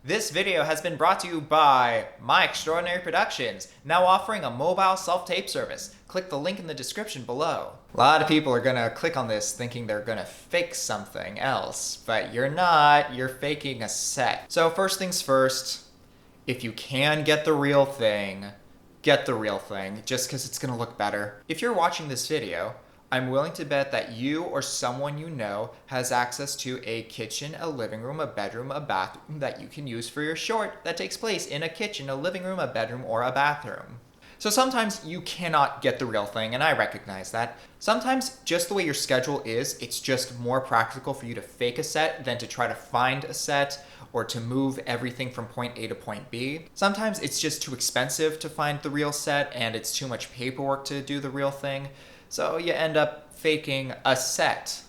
This video has been brought to you by My Extraordinary Productions, now offering a mobile self-tape service. Click the link in the description below. A lot of people are gonna click on this thinking they're gonna fake something else, but you're not, you're faking a set. So first things first, if you can get the real thing, get the real thing, just because it's gonna look better. If you're watching this video, I'm willing to bet that you or someone you know has access to a kitchen, a living room, a bedroom, a bathroom that you can use for your short that takes place in a kitchen, a living room, a bedroom, or a bathroom. So sometimes you cannot get the real thing, and I recognize that. Sometimes just the way your schedule is, it's just more practical for you to fake a set than to try to find a set or to move everything from point A to point B. Sometimes it's just too expensive to find the real set and it's too much paperwork to do the real thing. So you end up faking a set.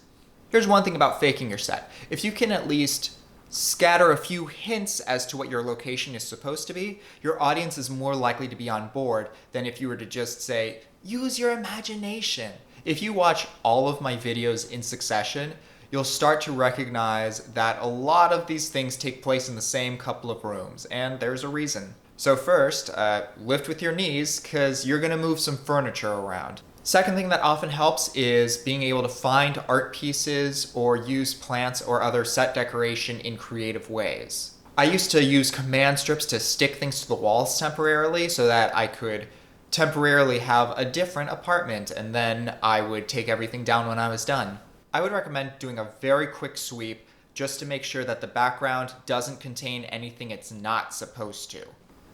Here's one thing about faking your set. If you can at least scatter a few hints as to what your location is supposed to be, your audience is more likely to be on board than if you were to just say, use your imagination. If you watch all of my videos in succession, you'll start to recognize that a lot of these things take place in the same couple of rooms, and there's a reason. So first, lift with your knees, because you're gonna move some furniture around. Second thing that often helps is being able to find art pieces or use plants or other set decoration in creative ways. I used to use command strips to stick things to the walls temporarily so that I could temporarily have a different apartment, and then I would take everything down when I was done. I would recommend doing a very quick sweep just to make sure that the background doesn't contain anything it's not supposed to.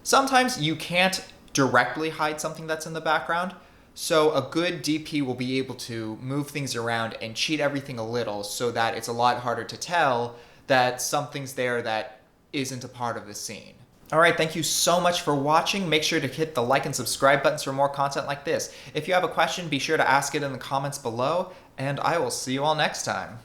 Sometimes you can't directly hide something that's in the background, so a good DP will be able to move things around and cheat everything a little so that it's a lot harder to tell that something's there that isn't a part of the scene. Alright, thank you so much for watching. Make sure to hit the like and subscribe buttons for more content like this. If you have a question, be sure to ask it in the comments below, and I will see you all next time.